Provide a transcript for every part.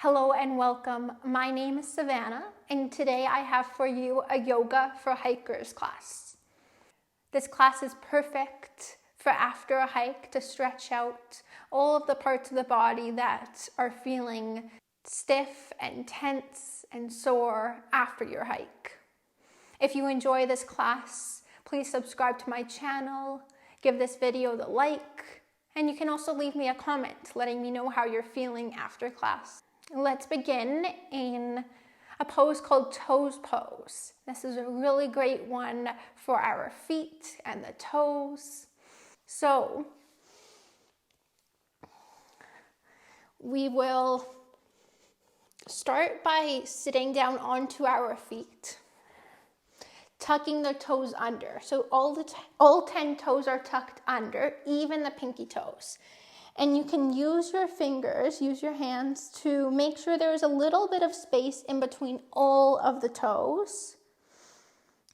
Hello and welcome. My name is Savannah, and today I have for you a yoga for hikers class. This class is perfect for after a hike to stretch out all of the parts of the body that are feeling stiff and tense and sore after your hike. If you enjoy this class, please subscribe to my channel, give this video the like, and you can also leave me a comment letting me know how you're feeling after class. Let's begin in a pose called toes pose. This is a really great one for our feet and the toes. So we will start by sitting down onto our feet, tucking the toes under. So all 10 toes are tucked under, even the pinky toes. And you can use your fingers, use your hands to make sure there's a little bit of space in between all of the toes.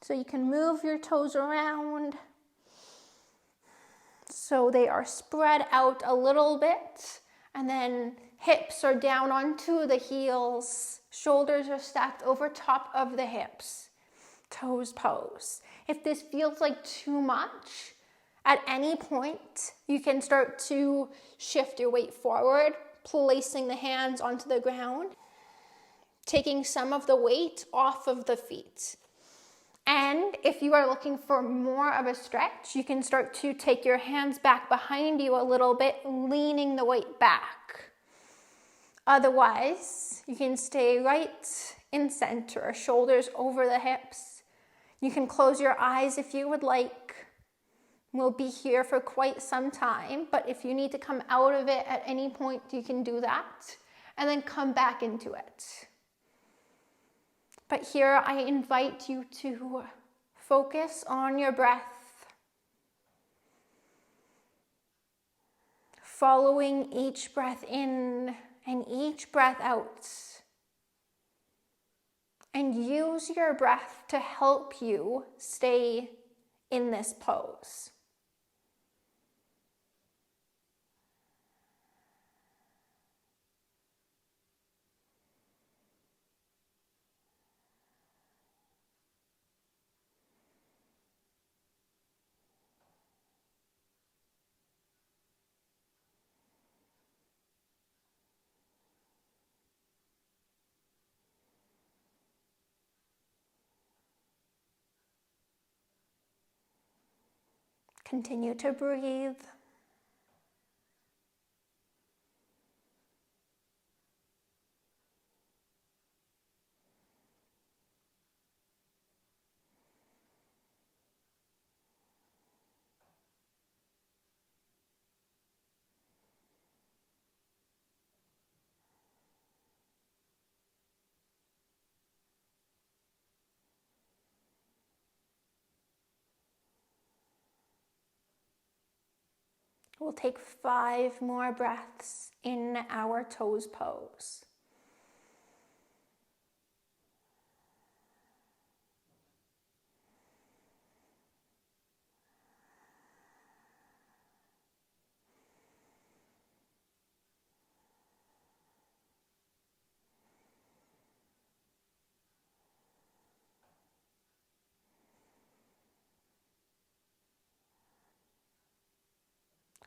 So you can move your toes around so they are spread out a little bit. And then hips are down onto the heels. Shoulders are stacked over top of the hips. Toes pose. If this feels like too much, at any point, you can start to shift your weight forward, placing the hands onto the ground, taking some of the weight off of the feet. And if you are looking for more of a stretch, you can start to take your hands back behind you a little bit, leaning the weight back. Otherwise, you can stay right in center, shoulders over the hips. You can close your eyes if you would like. We'll be here for quite some time, but if you need to come out of it at any point, you can do that, and then come back into it. But here I invite you to focus on your breath, following each breath in and each breath out, and use your breath to help you stay in this pose. Continue to breathe. We'll take 5 more breaths in our toes pose.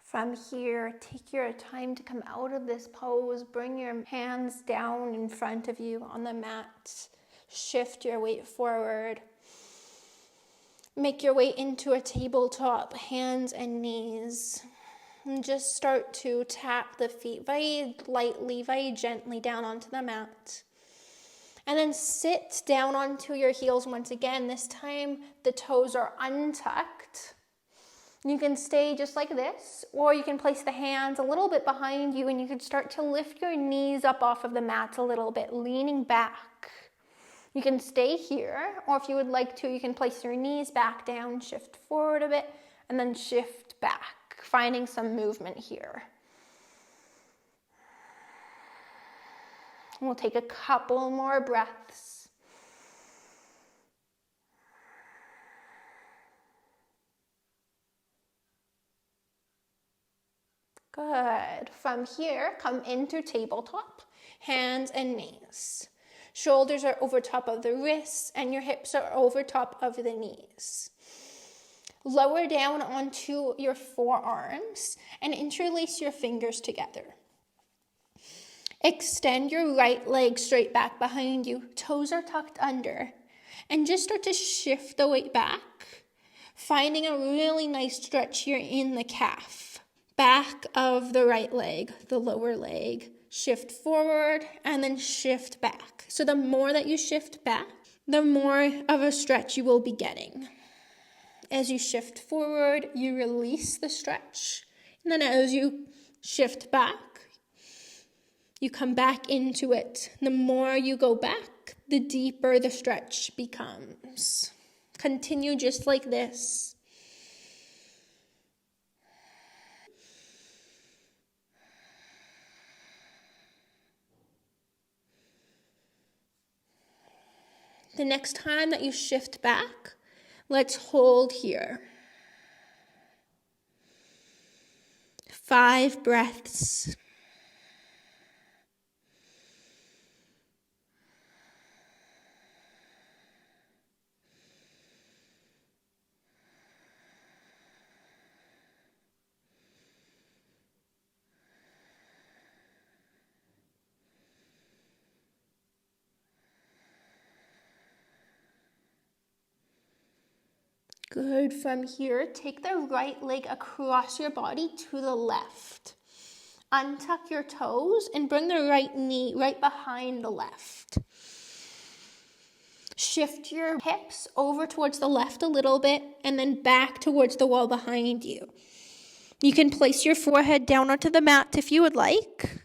From here, take your time to come out of this pose. Bring your hands down in front of you on the mat. Shift your weight forward. Make your way into a tabletop, hands and knees. And just start to tap the feet very lightly, very gently down onto the mat. And then sit down onto your heels once again. This time the toes are untucked. You can stay just like this, or you can place the hands a little bit behind you and you can start to lift your knees up off of the mat a little bit, leaning back. You can stay here, or if you would like to, you can place your knees back down, shift forward a bit, and then shift back, finding some movement here. We'll take a couple more breaths. Good. From here, come into tabletop. hands and knees. Shoulders are over top of the wrists and your hips are over top of the knees. Lower down onto your forearms and interlace your fingers together. Extend your right leg straight back behind you. Toes are tucked under. And just start to shift the weight back, finding a really nice stretch here in the calf. Back of the right leg, the lower leg. Shift forward and then shift back. So the more that you shift back, the more of a stretch you will be getting. As you shift forward, you release the stretch. And then as you shift back, you come back into it. The more you go back, the deeper the stretch becomes. Continue just like this. The next time that you shift back, let's hold here. 5 breaths. Good. From here, take the right leg across your body to the left. Untuck your toes and bring the right knee right behind the left. Shift your hips over towards the left a little bit and then back towards the wall behind you. You can place your forehead down onto the mat if you would like.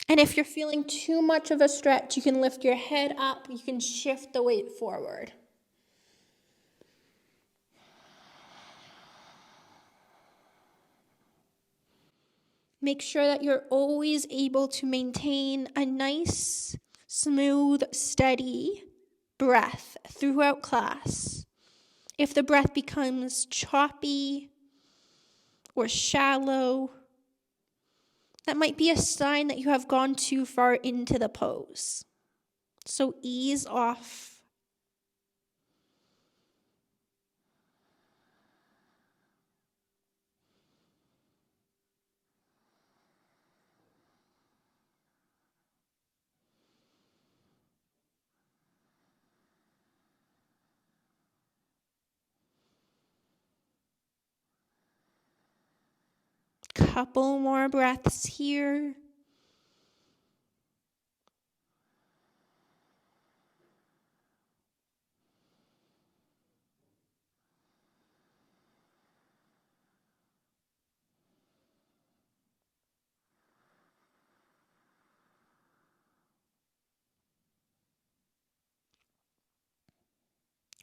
And if you're feeling too much of a stretch, you can lift your head up. You can shift the weight forward. Make sure that you're always able to maintain a nice, smooth, steady breath throughout class. If the breath becomes choppy or shallow, that might be a sign that you have gone too far into the pose. So ease off. Couple more breaths here.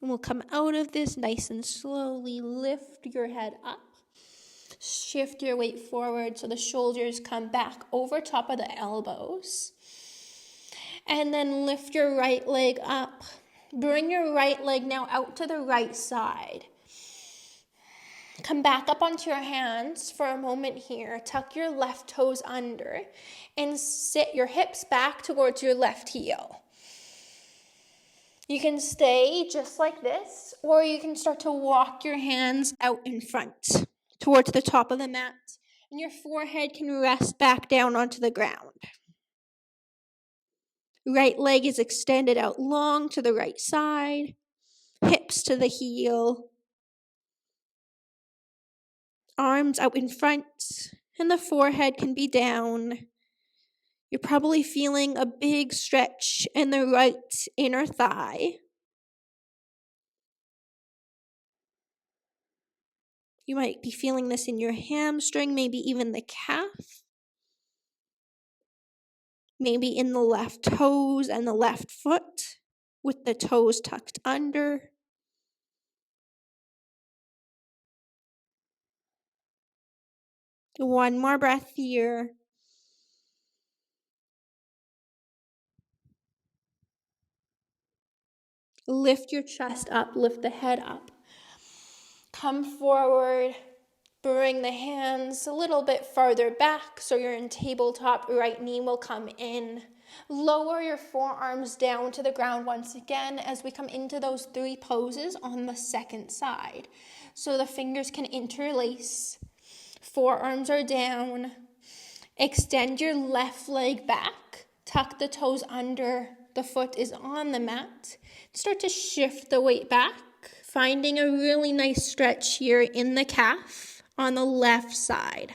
And we'll come out of this nice and slowly. Lift your head up. Shift your weight forward so the shoulders come back over top of the elbows. And then lift your right leg up. Bring your right leg now out to the right side. Come back up onto your hands for a moment here. Tuck your left toes under and sit your hips back towards your left heel. You can stay just like this, or you can start to walk your hands out in front towards the top of the mat, and your forehead can rest back down onto the ground. Right leg is extended out long to the right side, hips to the heel, arms out in front, and the forehead can be down. You're probably feeling a big stretch in the right inner thigh. You might be feeling this in your hamstring, maybe even the calf. Maybe in the left toes and the left foot with the toes tucked under. One more breath here. Lift your chest up, lift the head up. Come forward, Bring the hands a little bit farther back so you're in tabletop. Right knee will come in. Lower your forearms down to the ground once again as we come into those 3 poses on the second side. So the fingers can interlace. Forearms are down. Extend your left leg back. Tuck the toes under. The foot is on the mat. Start to shift the weight back. Finding a really nice stretch here in the calf on the left side.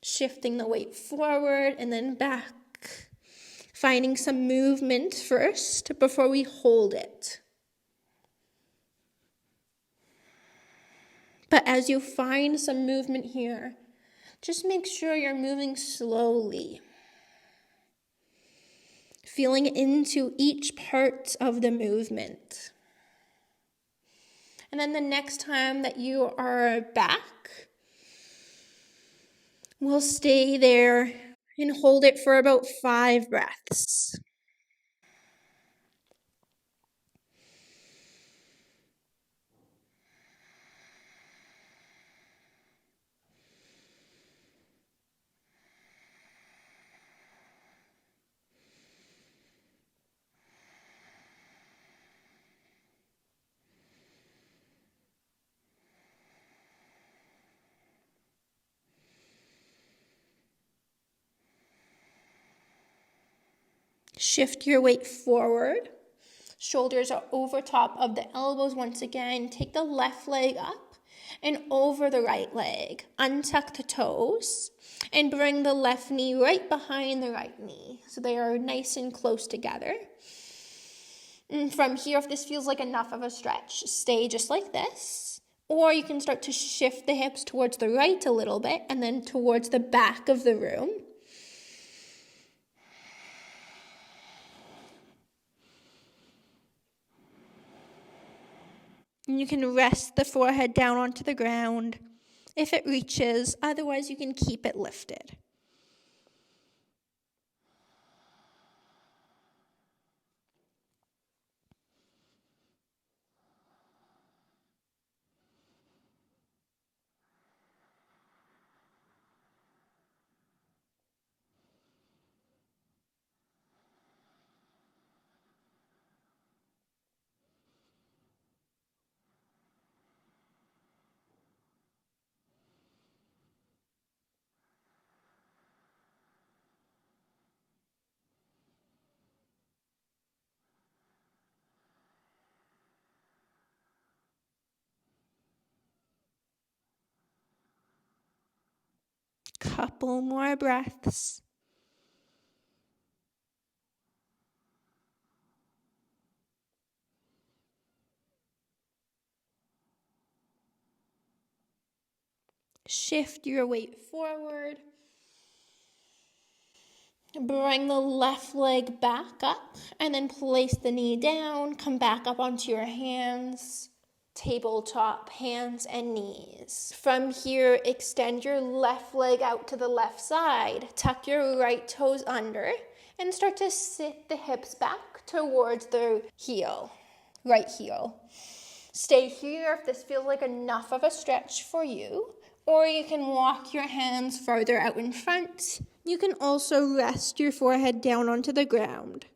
Shifting the weight forward and then back. Finding some movement first before we hold it. But as you find some movement here, just make sure you're moving slowly. Feeling into each part of the movement. And then the next time that you are back, we'll stay there and hold it for about 5 breaths. Shift your weight forward. Shoulders are over top of the elbows once again. Take the left leg up and over the right leg. Untuck the toes and bring the left knee right behind the right knee. So they are nice and close together. And from here, if this feels like enough of a stretch, stay just like this. Or you can start to shift the hips towards the right a little bit and then towards the back of the room. And you can rest the forehead down onto the ground if it reaches. Otherwise, you can keep it lifted. Couple more breaths. Shift your weight forward. Bring the left leg back up and then place the knee down. Come back up onto your hands. Tabletop, hands and knees. From here, extend your left leg out to the left side. Tuck your right toes under and start to sit the hips back towards the heel, right heel. Stay here if this feels like enough of a stretch for you, or you can walk your hands farther out in front. You can also rest your forehead down onto the ground.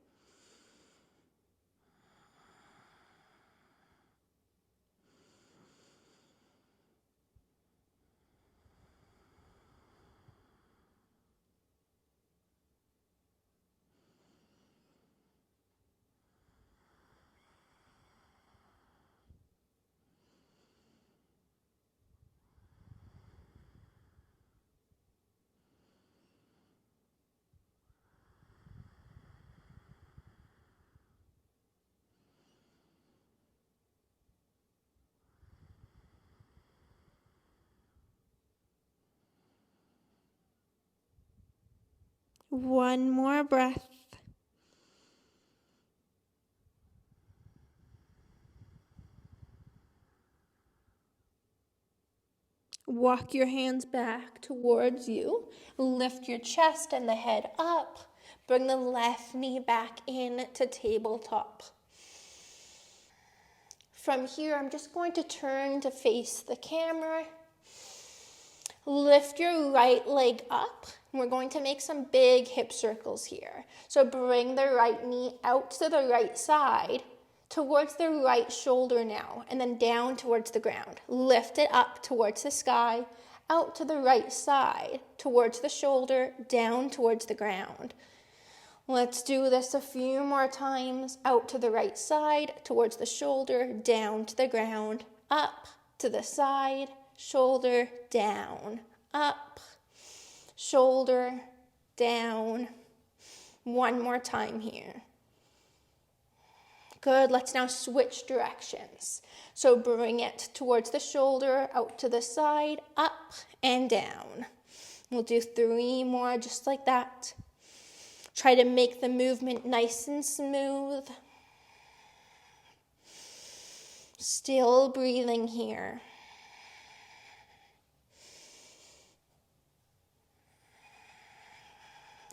One more breath. Walk your hands back towards you. Lift your chest and the head up. Bring the left knee back in to tabletop. From here, I'm just going to turn to face the camera. Lift your right leg up. We're going to make some big hip circles here. So bring the right knee out to the right side, towards the right shoulder now, and then down towards the ground. Lift it up towards the sky, out to the right side, towards the shoulder, down towards the ground. Let's do this a few more times. Out to the right side, towards the shoulder, down to the ground, up to the side, shoulder, down, up, shoulder, down. One more time here. Good, let's now switch directions. So bring it towards the shoulder, out to the side, up and down. We'll do 3 more just like that. Try to make the movement nice and smooth. Still breathing here.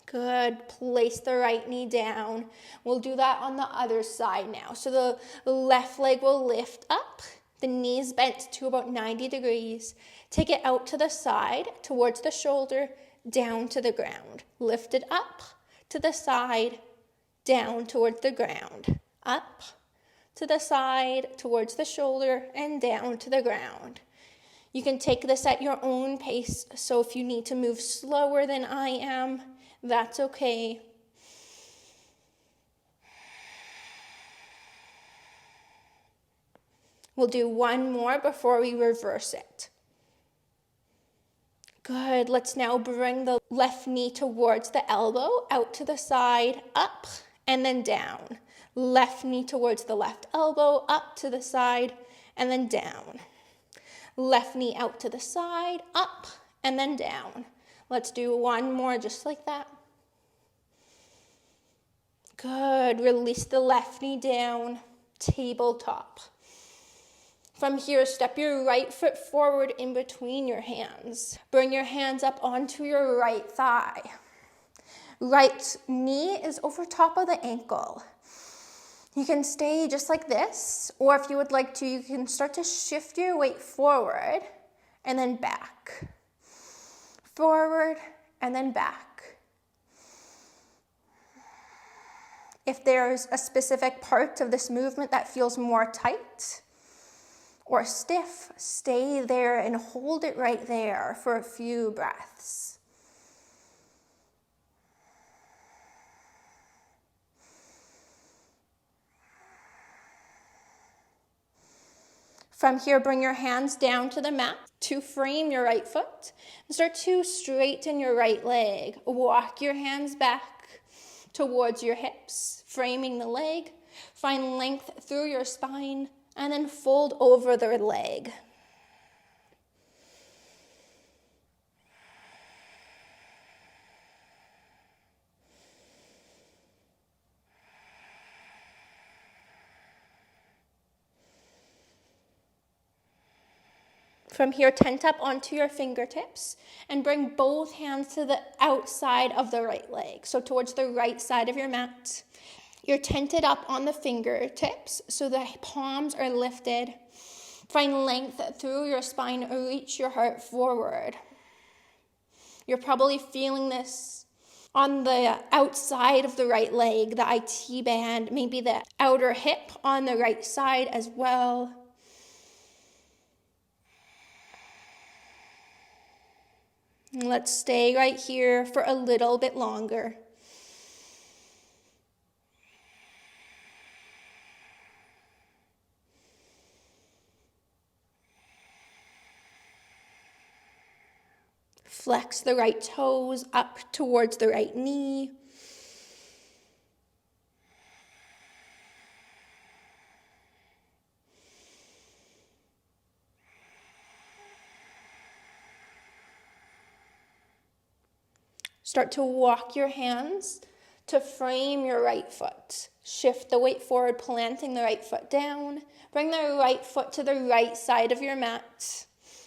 Good. Place the right knee down. We'll do that on the other side now. So the left leg will lift up. The knees bent to about 90 degrees. Take it out to the side, towards the shoulder, down to the ground. Lift it up to the side, down towards the ground. Up to the side, towards the shoulder, and down to the ground. You can take this at your own pace. So if you need to move slower than I am, that's okay. We'll do 1 more before we reverse it. Good. Let's now bring the left knee towards the elbow, out to the side, up, and then down. Left knee towards the left elbow, up to the side, and then down. Left knee out to the side, up, and then down. Let's do 1 more just like that. Good. Release the left knee down, tabletop. From here, step your right foot forward in between your hands. Bring your hands up onto your right thigh. Right knee is over top of the ankle. You can stay just like this, or if you would like to, you can start to shift your weight forward and then back. Forward and then back. If there's a specific part of this movement that feels more tight or stiff, stay there and hold it right there for a few breaths. From here, bring your hands down to the mat to frame your right foot and start to straighten your right leg. Walk your hands back towards your hips, framing the leg. Find length through your spine and then fold over the leg. From here, tent up onto your fingertips and bring both hands to the outside of the right leg, so towards the right side of your mat. You're tented up on the fingertips, so the palms are lifted. Find length through your spine, reach your heart forward. You're probably feeling this on the outside of the right leg, the IT band, maybe the outer hip on the right side as well. Let's stay right here for a little bit longer. Flex the right toes up towards the right knee. Start to walk your hands to frame your right foot. Shift the weight forward, planting the right foot down. Bring the right foot to the right side of your mat.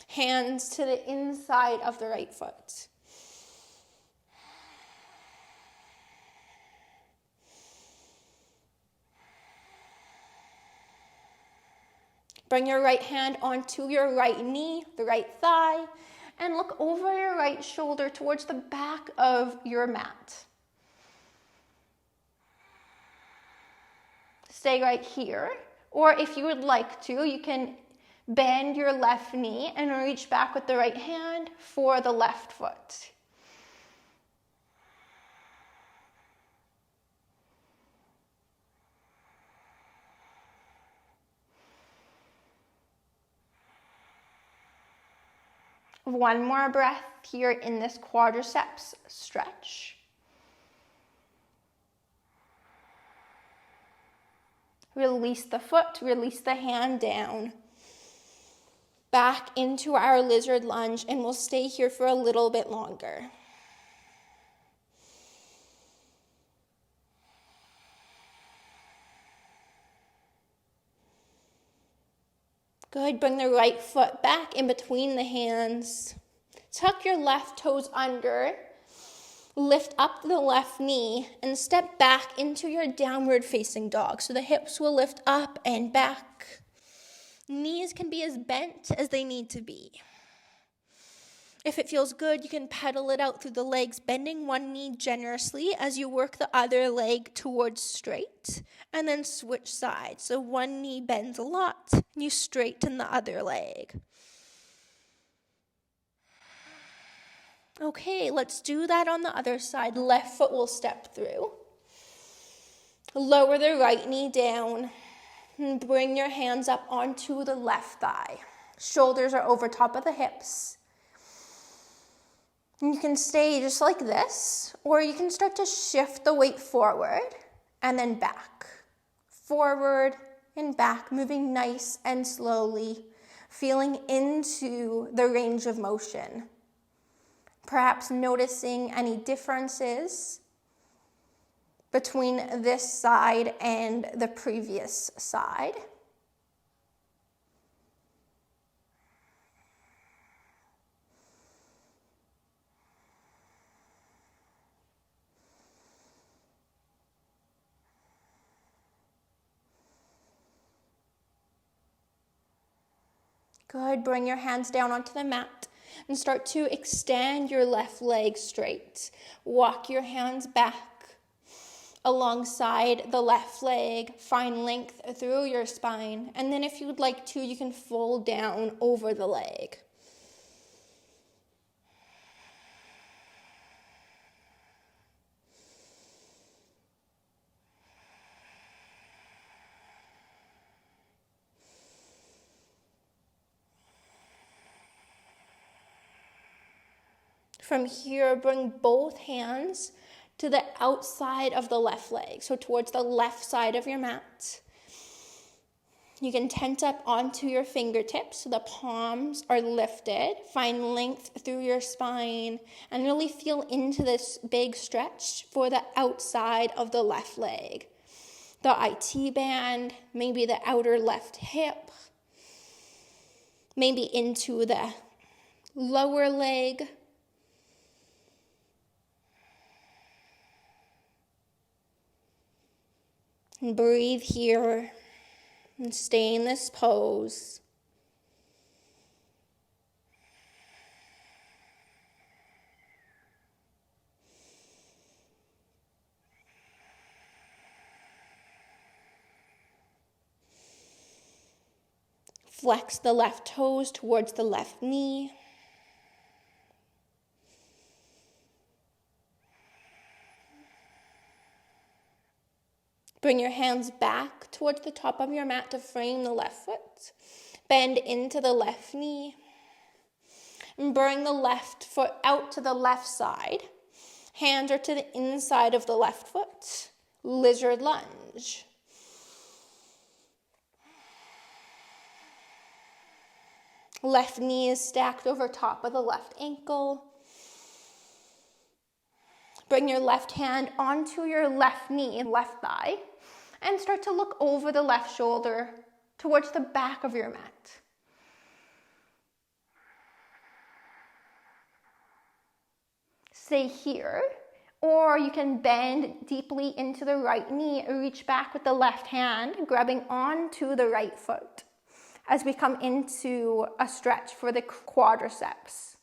Hands to the inside of the right foot. Bring your right hand onto your right knee, the right thigh, and look over your right shoulder towards the back of your mat. Stay right here, or if you would like to, you can bend your left knee and reach back with the right hand for the left foot. One more breath here in this quadriceps stretch. Release the foot, release the hand down. Back into our lizard lunge, and we'll stay here for a little bit longer. Good, bring the right foot back in between the hands. Tuck your left toes under. Lift up the left knee and step back into your downward facing dog. So the hips will lift up and back. Knees can be as bent as they need to be. If it feels good, you can pedal it out through the legs, bending one knee generously as you work the other leg towards straight, and then switch sides. So one knee bends a lot, and you straighten the other leg. Okay, let's do that on the other side. Left foot will step through. Lower the right knee down, and bring your hands up onto the left thigh. Shoulders are over top of the hips. And you can stay just like this, or you can start to shift the weight forward and then back. Forward and back, moving nice and slowly, feeling into the range of motion. Perhaps noticing any differences between this side and the previous side. Good, bring your hands down onto the mat and start to extend your left leg straight. Walk your hands back alongside the left leg. Find length through your spine. And then if you would like to, you can fold down over the leg. From here, bring both hands to the outside of the left leg, so towards the left side of your mat. You can tent up onto your fingertips so the palms are lifted. Find length through your spine and really feel into this big stretch for the outside of the left leg. The IT band, maybe the outer left hip, maybe into the lower leg. And breathe here and stay in this pose. Flex the left toes towards the left knee. Bring your hands back towards the top of your mat to frame the left foot. Bend into the left knee. And bring the left foot out to the left side. Hands are to the inside of the left foot. Lizard lunge. Left knee is stacked over top of the left ankle. Bring your left hand onto your left knee, left thigh, and start to look over the left shoulder towards the back of your mat. Stay here, or you can bend deeply into the right knee, reach back with the left hand, grabbing onto the right foot as we come into a stretch for the quadriceps.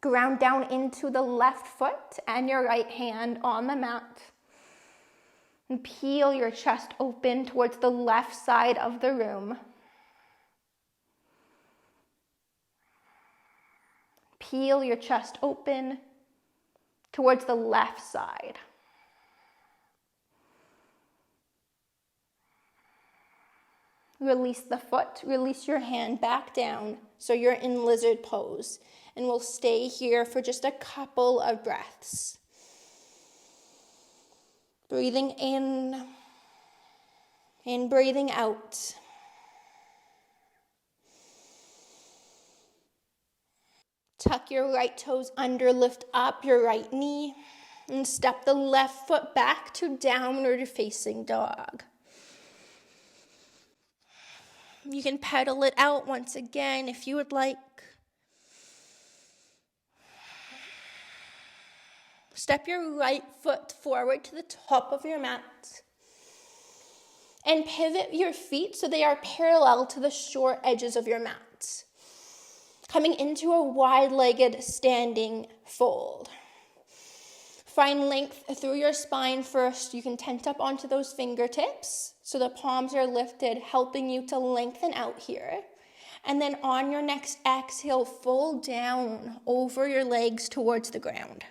Ground down into the left foot and your right hand on the mat. And peel your chest open towards the left side of the room. Peel your chest open towards the left side. Release the foot, release your hand back down so you're in lizard pose. And we'll stay here for just a couple of breaths. Breathing in and breathing out. Tuck your right toes under, lift up your right knee, and step the left foot back to downward facing dog. You can pedal it out once again if you would like. Step your right foot forward to the top of your mat. And pivot your feet so they are parallel to the short edges of your mat. Coming into a wide-legged standing fold. Find length through your spine first. You can tent up onto those fingertips so the palms are lifted, helping you to lengthen out here. And then on your next exhale, fold down over your legs towards the ground.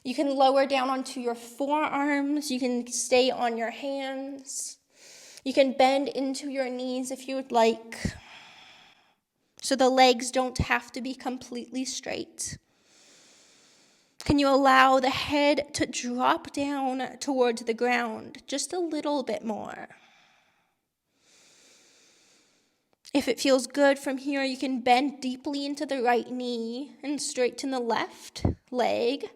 You can lower down onto your forearms. You can stay on your hands. You can bend into your knees if you would like, so the legs don't have to be completely straight. Can you allow the head to drop down towards the ground just a little bit more? If it feels good from here, you can bend deeply into the right knee and straighten the left leg.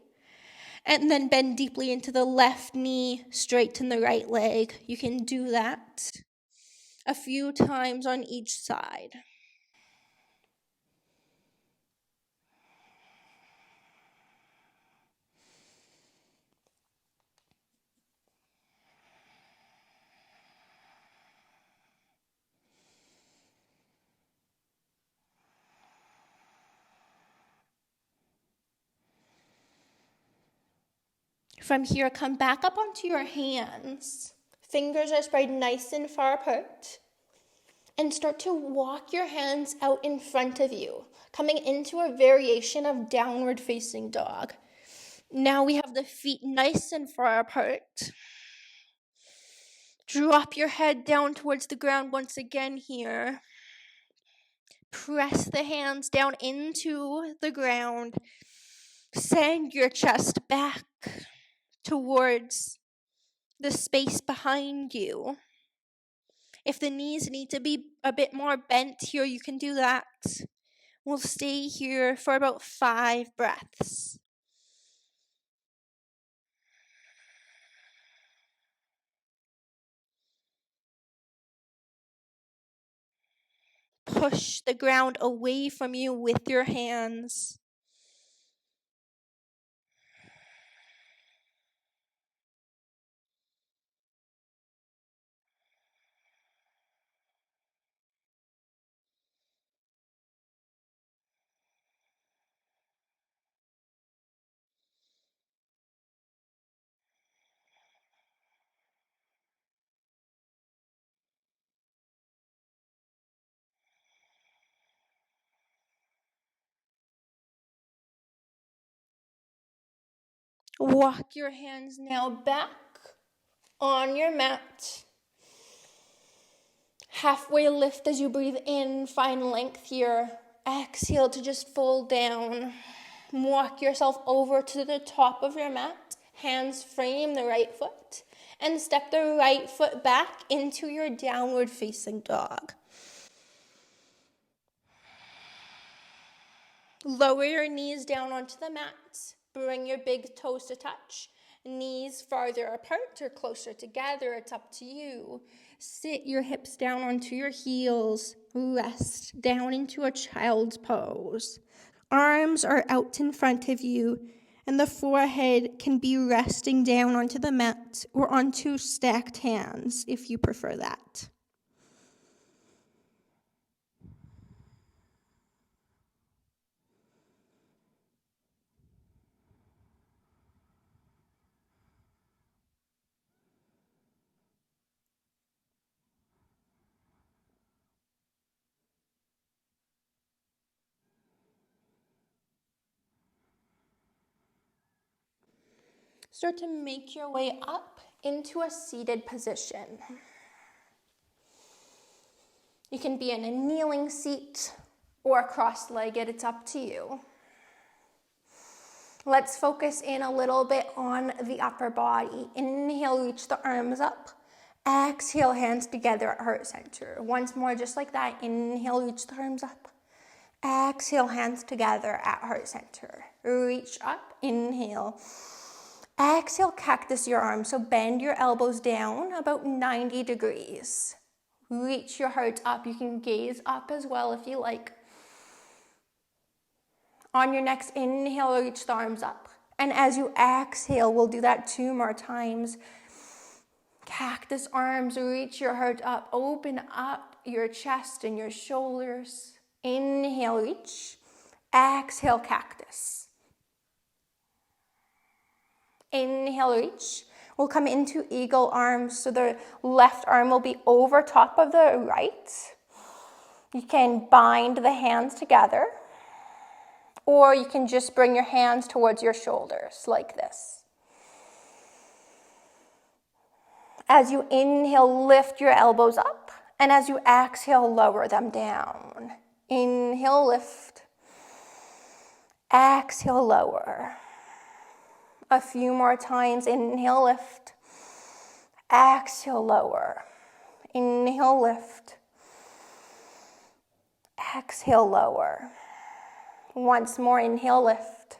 And then bend deeply into the left knee, straighten the right leg. You can do that a few times on each side. From here, come back up onto your hands. Fingers are spread nice and far apart. And start to walk your hands out in front of you, coming into a variation of downward facing dog. Now we have the feet nice and far apart. Drop your head down towards the ground once again here. Press the hands down into the ground. Send your chest back towards the space behind you. If the knees need to be a bit more bent here, you can do that. We'll stay here for about 5 breaths. Push the ground away from you with your hands. Walk your hands now back on your mat. Halfway lift as you breathe in, find length here. Exhale to just fold down. Walk yourself over to the top of your mat. Hands frame the right foot. And step the right foot back into your downward facing dog. Lower your knees down onto the mat. Bring your big toes to touch. Knees farther apart or closer together, it's up to you. Sit your hips down onto your heels. Rest down into a child's pose. Arms are out in front of you, and the forehead can be resting down onto the mat or onto stacked hands if you prefer that. Start to make your way up into a seated position. You can be in a kneeling seat or cross-legged, it's up to you. Let's focus in a little bit on the upper body. Inhale, reach the arms up. Exhale, hands together at heart center. Once more, just like that. Inhale, reach the arms up. Exhale, hands together at heart center. Reach up, inhale. Exhale, cactus your arms. So bend your elbows down about 90 degrees. Reach your heart up. You can gaze up as well if you like. On your next inhale, reach the arms up. And as you exhale, we'll do that 2 more times. Cactus arms, reach your heart up. Open up your chest and your shoulders. Inhale, reach. Exhale, cactus. Inhale, reach. We'll come into eagle arms. So the left arm will be over top of the right. You can bind the hands together. Or you can just bring your hands towards your shoulders like this. As you inhale, lift your elbows up. And as you exhale, lower them down. Inhale, lift. Exhale, lower. A few more times. Inhale, lift. Exhale, lower. Inhale, lift. Exhale, lower. Once more, inhale, lift.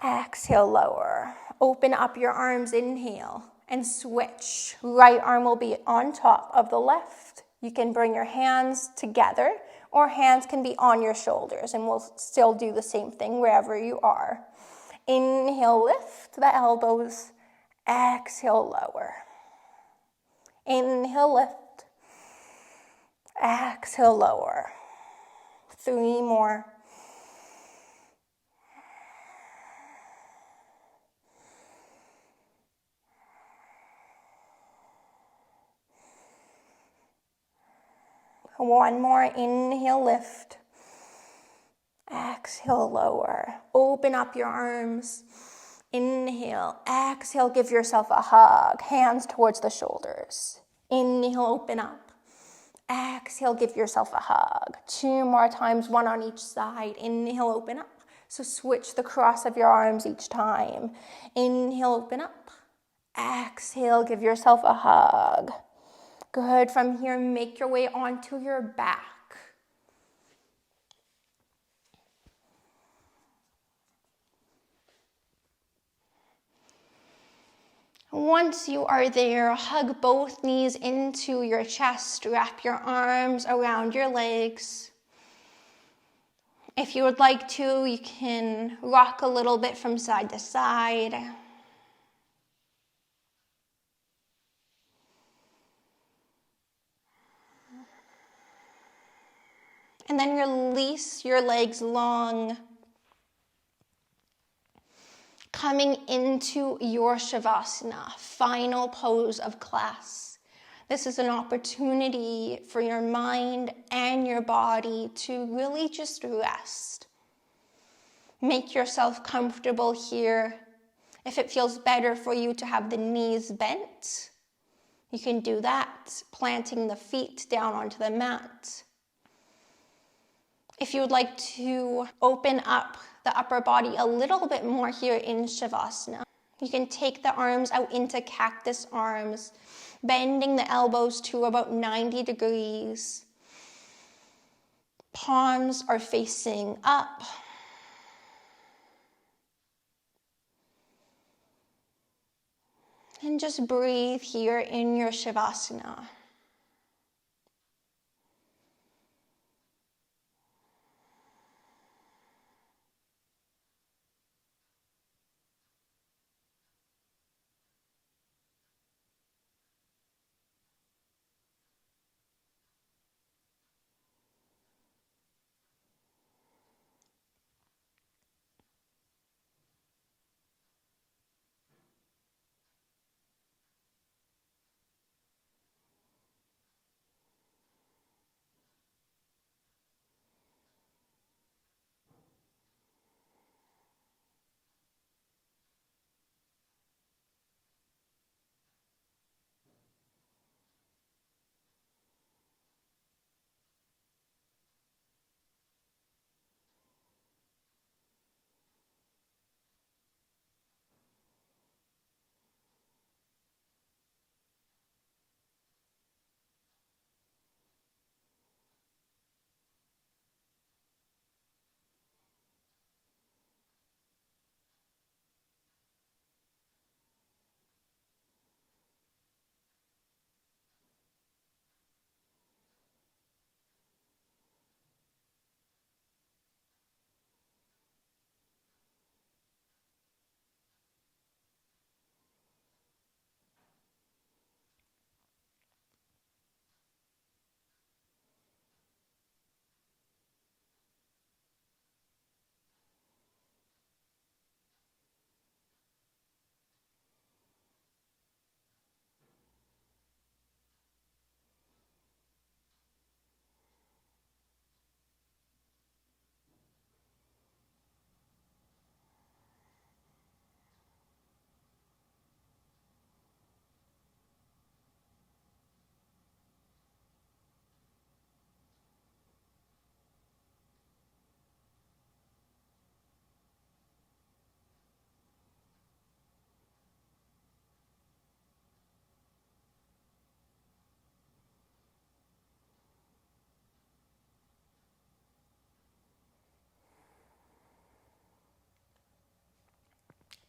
Exhale, lower. Open up your arms, inhale, and switch. Right arm will be on top of the left. You can bring your hands together, or hands can be on your shoulders, and we'll still do the same thing wherever you are. Inhale, lift the elbows. Exhale, lower. Inhale, lift. Exhale, lower. 3 more. One more. Inhale, lift. Exhale, lower. Open up your arms. Inhale. Exhale, give yourself a hug. Hands towards the shoulders. Inhale, open up. Exhale, give yourself a hug. 2 more times, 1 on each side. Inhale, open up. So switch the cross of your arms each time. Inhale, open up. Exhale, give yourself a hug. Good. From here, make your way onto your back. Once you are there, hug both knees into your chest. Wrap your arms around your legs. If you would like to, you can rock a little bit from side to side. And then release your legs long. Coming into your Shavasana, final pose of class. This is an opportunity for your mind and your body to really just rest. Make yourself comfortable here. If it feels better for you to have the knees bent, you can do that, planting the feet down onto the mat. If you would like to open up the upper body a little bit more here in Shavasana, you can take the arms out into cactus arms, bending the elbows to about 90 degrees. Palms are facing up. And just breathe here in your Shavasana.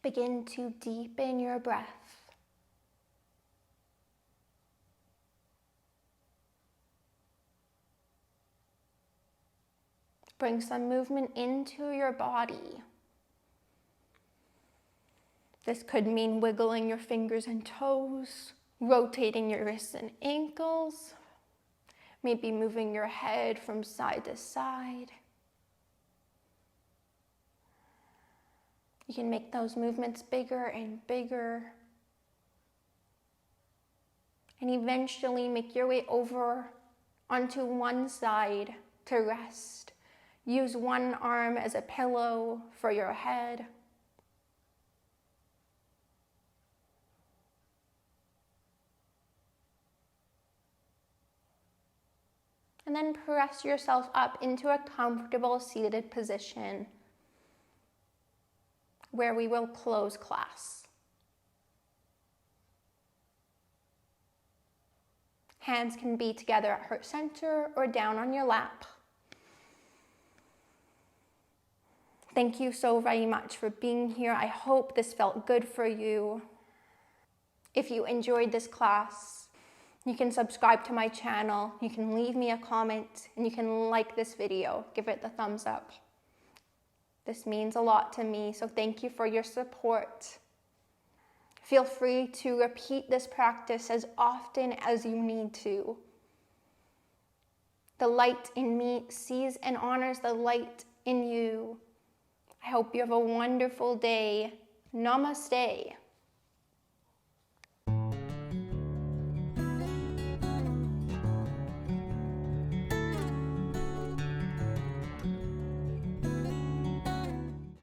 Begin to deepen your breath. Bring some movement into your body. This could mean wiggling your fingers and toes, rotating your wrists and ankles, maybe moving your head from side to side. You can make those movements bigger and bigger. And eventually make your way over onto one side to rest. Use one arm as a pillow for your head. And then press yourself up into a comfortable seated position where we will close class. Hands can be together at heart center or down on your lap. Thank you so very much for being here. I hope this felt good for you. If you enjoyed this class, you can subscribe to my channel, you can leave me a comment, and you can like this video. Give it the thumbs up. This means a lot to me, so thank you for your support. Feel free to repeat this practice as often as you need to. The light in me sees and honors the light in you. I hope you have a wonderful day. Namaste.